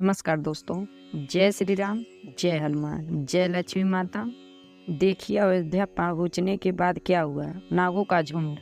नमस्कार दोस्तों। जय श्री राम, जय हनुमान, जय लक्ष्मी माता। देखिए अयोध्या पहुंचने के बाद क्या हुआ। नागों का झुंड,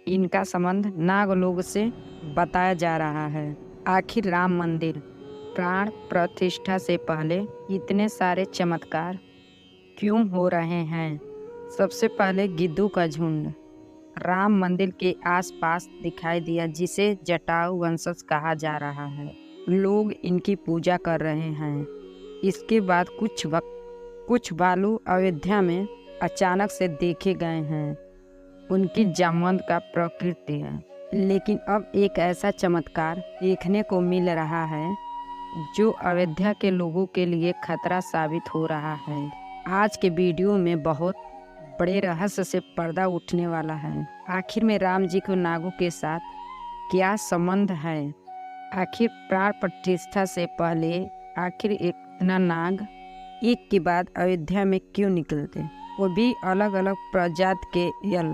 इनका संबंध नागलोक से बताया जा रहा है। आखिर राम मंदिर प्राण प्रतिष्ठा से पहले इतने सारे चमत्कार क्यों हो रहे हैं। सबसे पहले गिद्धों का झुंड राम मंदिर के आसपास दिखाई दिया, जिसे जटायु वंशज कहा जा रहा है। लोग इनकी पूजा कर रहे हैं। इसके बाद कुछ बालू अयोध्या में अचानक से देखे गए हैं। उनकी जामवंत का प्रकृति है, लेकिन अब एक ऐसा चमत्कार देखने को मिल रहा है जो अयोध्या के लोगों के लिए खतरा साबित हो रहा है। आज के वीडियो में बहुत बड़े रहस्य से पर्दा उठने वाला है। आखिर में राम जी को नागों के साथ क्या संबंध है। आखिर प्राण प्रतिष्ठा से पहले आखिर इतना नाग एक के बाद अयोध्या में क्यों निकलते, वो भी अलग अलग प्रजाति के यल।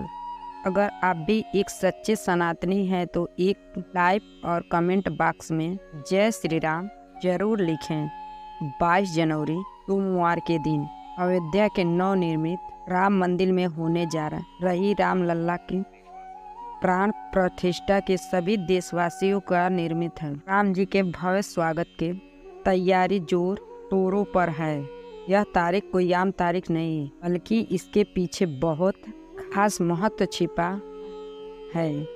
अगर आप भी एक सच्चे सनातनी हैं तो एक लाइक और कमेंट बॉक्स में जय श्री राम जरूर लिखें। 22 जनवरी सोमवार के दिन अयोध्या के नवनिर्मित राम मंदिर में होने जा रही रामलला की प्राण प्रतिष्ठा के सभी देशवासियों का निर्मित है। राम जी के भव्य स्वागत के तैयारी जोर तोरों पर है। यह तारीख कोई आम तारीख नहीं, बल्कि इसके पीछे बहुत खास महत्व छिपा है।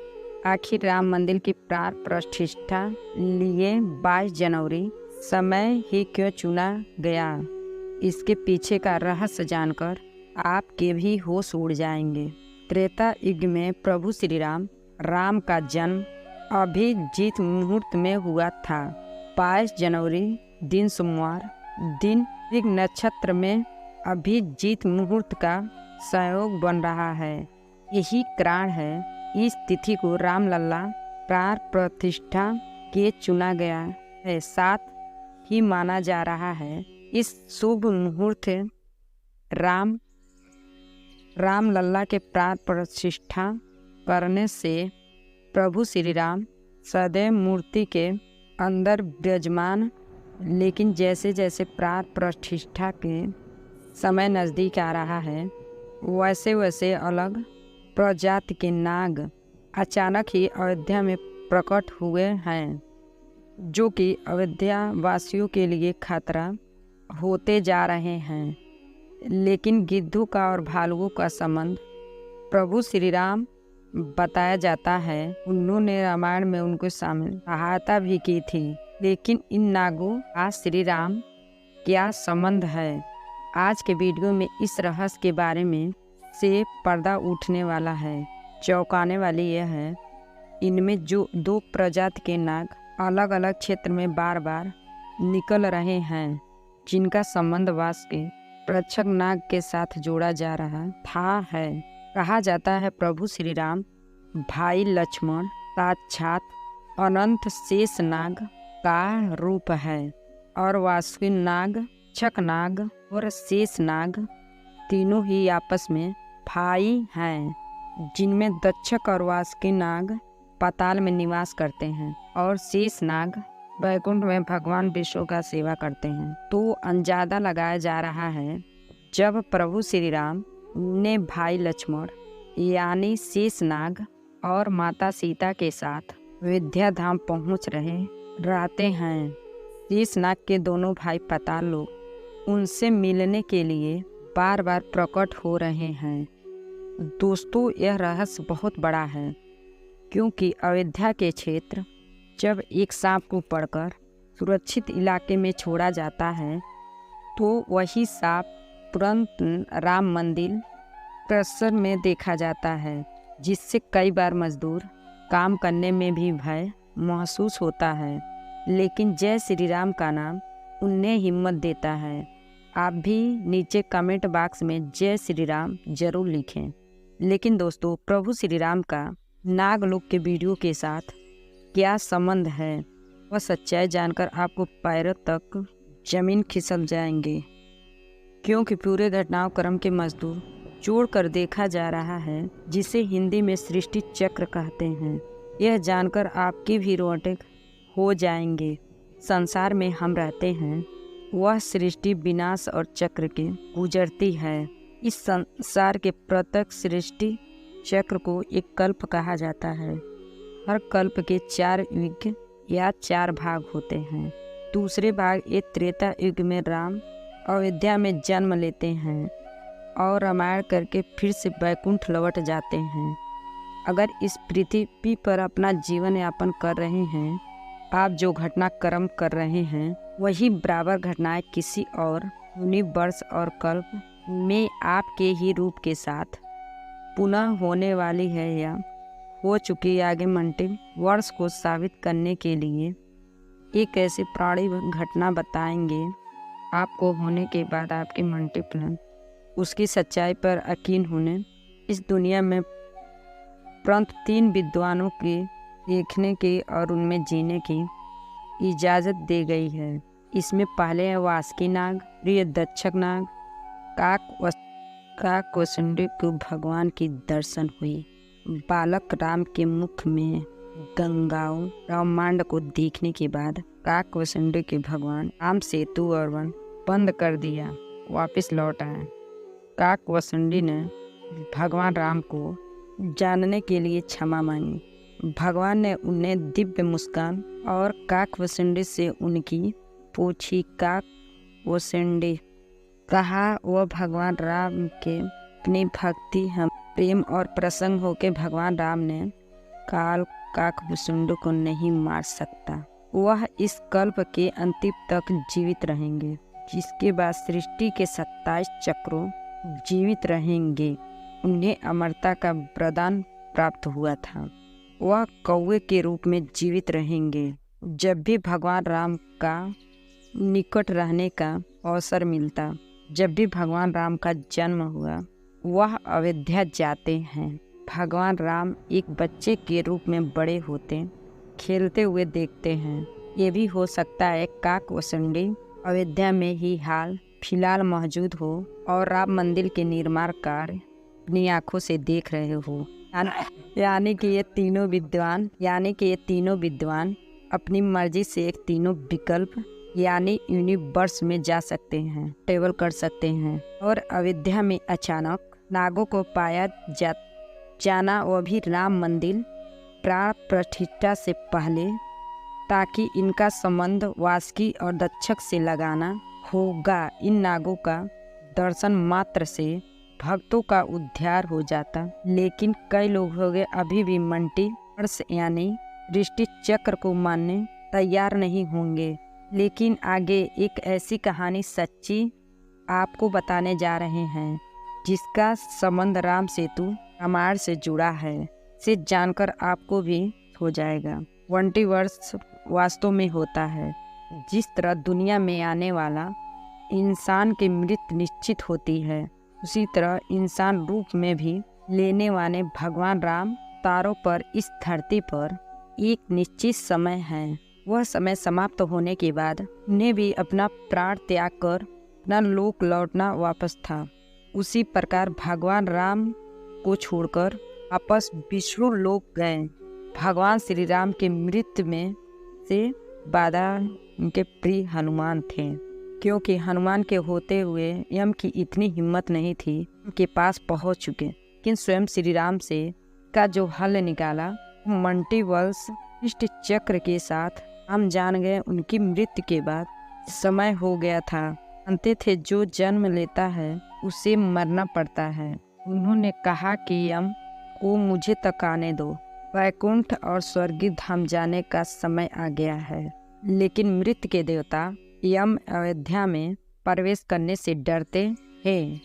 आखिर राम मंदिर की प्राण प्रतिष्ठा लिए 22 जनवरी समय ही क्यों चुना गया, इसके पीछे का रहस्य जानकर आपके भी होश उड़ जाएंगे। त्रेता युग में प्रभु श्री राम का जन्म अभिजीत मुहूर्त में हुआ था। 22 जनवरी दिन सोमवार दिन ऋग नक्षत्र में अभिजीत मुहूर्त का संयोग बन रहा है। यही कारण है इस तिथि को रामलला प्राण प्रतिष्ठा के चुना गया है। साथ ही माना जा रहा है इस शुभ मुहूर्त रामलला के प्राण प्रतिष्ठा करने से प्रभु श्री राम सदैव मूर्ति के अंदर विराजमान, लेकिन जैसे जैसे प्राण प्रतिष्ठा के समय नज़दीक आ रहा है, वैसे वैसे अलग प्रजाति के नाग अचानक ही अयोध्या में प्रकट हुए हैं, जो कि अयोध्या वासियों के लिए खतरा होते जा रहे हैं। लेकिन गिद्धों का और भालुओं का संबंध प्रभु श्री राम बताया जाता है। उन्होंने रामायण में उनको शामिल सहायता भी की थी। लेकिन इन नागों का श्री राम क्या संबंध है, आज के वीडियो में इस रहस्य के बारे में से पर्दा उठने वाला है। चौंकाने वाली यह है, इनमें जो दो प्रजाति के नाग अलग अलग क्षेत्र में बार बार निकल रहे हैं, जिनका संबंध वास के रक्षक नाग के साथ जोड़ा जा रहा था है। कहा जाता है प्रभु श्री राम भाई लक्ष्मण साक्षात अनंत शेष नाग का रूप है, और वासुकी नाग, छक नाग और शेष नाग तीनों ही आपस में भाई हैं, जिनमें दक्षक और वासुकी नाग पाताल में निवास करते हैं और शेष नाग वैकुंठ में भगवान विष्णु का सेवा करते हैं। तो अंदाजा लगाया जा रहा है, जब प्रभु श्री राम ने भाई लक्ष्मण यानी शेषनाग और माता सीता के साथ अयोध्या धाम पहुंच रहते हैं। शेषनाग के दोनों भाई पाताल लोग उनसे मिलने के लिए बार बार प्रकट हो रहे हैं। दोस्तों, यह रहस्य बहुत बड़ा है, क्योंकि अयोध्या के क्षेत्र जब एक सांप को पकड़कर सुरक्षित इलाके में छोड़ा जाता है, तो वही सांप तुरंत राम मंदिर परिसर में देखा जाता है, जिससे कई बार मजदूर काम करने में भी भय महसूस होता है। लेकिन जय श्री राम का नाम उन्हें हिम्मत देता है। आप भी नीचे कमेंट बॉक्स में जय श्री राम जरूर लिखें। लेकिन दोस्तों, प्रभु श्री राम का नागलोक के वीडियो के साथ क्या संबंध है, वह सच्चाई जानकर आपको पैरों तक जमीन खिसक जाएंगे, क्योंकि पूरे घटनाओं क्रम के मजदूर जोड़कर देखा जा रहा है, जिसे हिंदी में सृष्टि चक्र कहते हैं। यह जानकर आपके भी रोंगटे हो जाएंगे। संसार में हम रहते हैं वह सृष्टि विनाश और चक्र के गुजरती है। इस संसार के प्रत्येक सृष्टि चक्र को एक कल्प कहा जाता है। हर कल्प के 4 युग या 4 भाग होते हैं। दूसरे भाग एक त्रेता युग में राम अयोध्या में जन्म लेते हैं और रामायण करके फिर से वैकुंठ लौट जाते हैं। अगर इस पृथ्वी पर अपना जीवन यापन कर रहे हैं, आप जो घटनाक्रम कर रहे हैं वही बराबर घटनाएं किसी और यूनिवर्स और कल्प में आपके ही रूप के साथ पुनः होने वाली है या हो चुकी आगे मल्टीवर्स को साबित करने के लिए एक ऐसी प्राणी घटना बताएंगे आपको होने के बाद आपके मल्टीप्लन उसकी सच्चाई पर यकीन होने इस दुनिया में परंतु 3 विद्वानों के देखने की और उनमें जीने की इजाज़त दी गई है। इसमें पहले है वासुकी नाग, प्रियदक्षक नाग। काकभुसुंडी को भगवान की दर्शन हुई। बालक राम के मुख में गंगाओं ब्रह्मांड को देखने के बाद काकभुसुंडी के भगवान राम सेतु और वन बंद कर दिया, वापस लौट आए। काकभुसुंडी ने भगवान राम को जानने के लिए क्षमा मांगी। भगवान ने उन्हें दिव्य मुस्कान और काकभुसुंडी से उनकी पूछी। काकभुसुंडी कहा वह भगवान राम के अपनी भक्ति हम प्रेम और प्रसन्न होकर भगवान राम ने काल काकभुसुंडी को नहीं मार सकता। वह इस कल्प के अंतिम तक जीवित रहेंगे, जिसके बाद सृष्टि के 27 चक्रों जीवित रहेंगे। उन्हें अमरता का वरदान प्राप्त हुआ था। वह कौवे के रूप में जीवित रहेंगे। जब भी भगवान राम का निकट रहने का अवसर मिलता, जब भी भगवान राम का जन्म हुआ, वह अयोध्या जाते हैं। भगवान राम एक बच्चे के रूप में बड़े होते खेलते हुए देखते हैं। ये भी हो सकता है काकभुसुंडी अयोध्या में ही हाल फिलहाल मौजूद हो और राम मंदिर के निर्माण कार्य अपनी आँखों से देख रहे हो। यानी कि ये तीनों विद्वान अपनी मर्जी से एक तीनों विकल्प यानी यूनिवर्स में जा सकते हैं, ट्रेवल कर सकते हैं। और अयोध्या में अचानक नागों को पाया जाना, वह भी राम मंदिर प्राण प्रतिष्ठा से पहले, ताकि इनका संबंध वासुकी और दक्षक से लगाना होगा। इन नागों का दर्शन मात्र से भक्तों का उद्धार हो जाता, लेकिन कई लोग अभी भी मल्टीवर्स यानी सृष्टि चक्र को मानने तैयार नहीं होंगे। लेकिन आगे एक ऐसी कहानी सच्ची आपको बताने जा रहे हैं, जिसका संबंध राम सेतु रामायण से जुड़ा है। से जानकर आपको भी हो जाएगा मल्टीवर्स वास्तव में होता है। जिस तरह दुनिया में आने वाला इंसान की मृत्यु निश्चित होती है, उसी तरह इंसान रूप में भी लेने वाले भगवान राम तारों पर इस धरती पर एक निश्चित समय है। वह समय समाप्त होने के बाद उन्हें भी अपना प्राण त्याग कर अपना लोक लौटना वापस था। उसी प्रकार भगवान राम को छोड़कर वापस विष्णु लोक गए। भगवान श्री राम के मृत्यु में से बाधा उनके प्रिय हनुमान थे, क्योंकि हनुमान के होते हुए यम की इतनी हिम्मत नहीं थी उनके पास पहुंच चुके। लेकिन स्वयं श्री राम से का जो हल निकाला, मल्टीवर्स सृष्टि चक्र के साथ हम जान गए। उनकी मृत्यु के बाद समय हो गया था। जानते थे जो जन्म लेता है उसे मरना पड़ता है। उन्होंने कहा कि यम को मुझे तक आने दो, वैकुंठ और स्वर्गीय धाम जाने का समय आ गया है। लेकिन मृत्यु के देवता यम अयोध्या में प्रवेश करने से डरते हैं।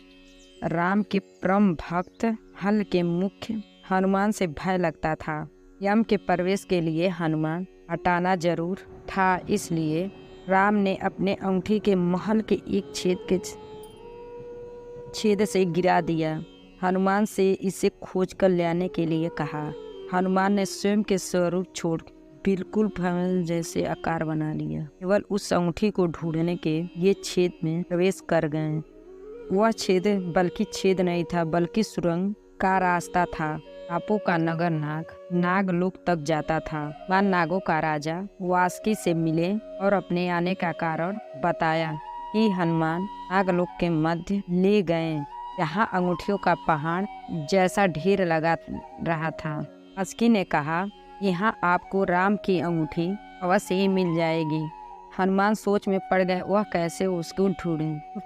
राम के परम भक्त हल के मुख्य हनुमान से भय लगता था। यम के प्रवेश के लिए हनुमान हटाना जरूर था, इसलिए राम ने अपने अंगूठी के महल के एक छेद से गिरा दिया। हनुमान से इसे खोज कर लाने के लिए कहा। हनुमान ने स्वयं के स्वरूप छोड़ बिल्कुल भवन जैसे आकार बना लिया। केवल उस अंगूठी को ढूंढने के ये छेद में प्रवेश कर गए। वह छेद बल्कि छेद नहीं था, बल्कि सुरंग का रास्ता था। आपो का नगर नाग नागलोक तक जाता था। वह नागों का राजा वासुकी से मिले और अपने आने का कारण बताया कि हनुमान नागलोक के मध्य ले गए, यहाँ अंगूठियों का पहाड़ जैसा ढेर लगा रहा था। वासुकी ने कहा, यहाँ आपको राम की अंगूठी अवश्य ही मिल जाएगी। हनुमान सोच में पड़ गए, वह कैसे उसको ढूंढ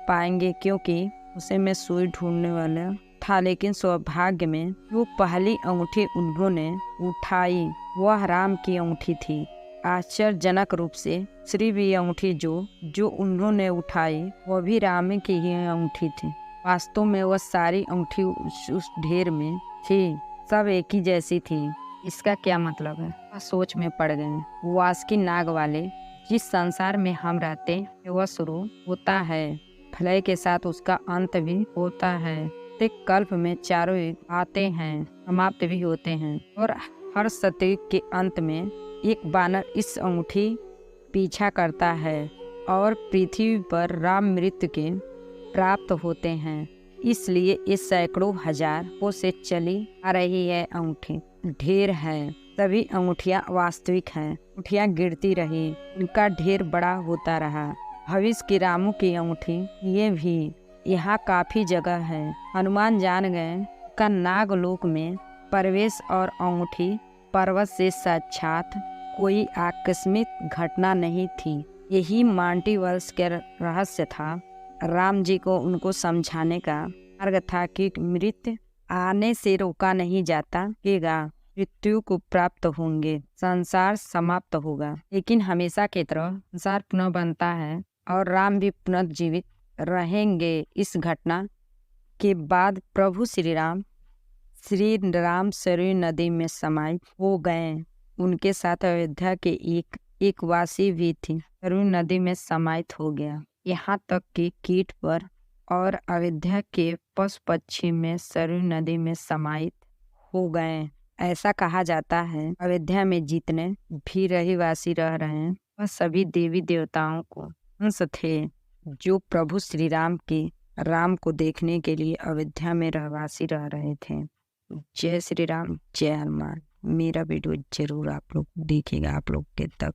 पाएंगे, क्योंकि उसे मैं सुई ढूंढने वाला था। लेकिन सौभाग्य में वो पहली अंगूठी उन्होंने उठाई वह राम की अंगूठी थी। आश्चर्यजनक रूप से श्री भी अंगूठी जो उन्होंने उठाई वह भी राम की ही अंगूठी थी। वास्तव में वह सारी अंगूठी उस ढेर में थी, सब एक ही जैसी थी। इसका क्या मतलब है? वह सोच में पड़ गए। वासुकी नाग वाले जिस संसार में हम रहते हैं वह शुरू होता है, प्रलय के साथ उसका अंत भी होता है। प्रत्येक कल्प में चारों युग आते हैं, समाप्त भी होते हैं, और हर सतयुग के अंत में एक बानर इस अंगूठी पीछा करता है और पृथ्वी पर राम मृत्यु के प्राप्त होते हैं। इसलिए इस सैकड़ों हजारों से चली आ रही है अंगूठी ढेर है। सभी अंगूठियां वास्तविक हैं। अंगूठियां गिरती रही, उनका ढेर बड़ा होता रहा। भविष्य की रामों की अंगूठी ये भी यहाँ काफी जगह है। हनुमान जान गए का नागलोक में प्रवेश और अंगूठी पर्वत से साक्षात कोई आकस्मिक घटना नहीं थी। यही मांटी वंश के रहस्य था। राम जी को उनको समझाने का मार्ग था कि मृत्यु आने से रोका नहीं जाता, मृत्यु को प्राप्त होंगे, संसार समाप्त होगा, लेकिन हमेशा की तरह संसार पुनः बनता है और राम भी पुनः जीवित रहेंगे। इस घटना के बाद प्रभु श्री राम सरयू नदी में समाहित हो गए। उनके साथ अयोध्या के एक वासी भी थी, सरयू नदी में समाहित हो गया। यहाँ तक कि कीट पर और अयोध्या के पशु पक्षी में सरयू नदी में समाहित हो गए। ऐसा कहा जाता है अयोध्या में जितने भी रहीवासी रह रहे हैं वह सभी देवी देवताओं को अंश थे, जो प्रभु श्री राम को देखने के लिए अयोध्या में रहवासी रह रहे थे। जय श्री राम, जय हनुमान। मेरा वीडियो जरूर आप लोग देखिएगा, आप लोग के तक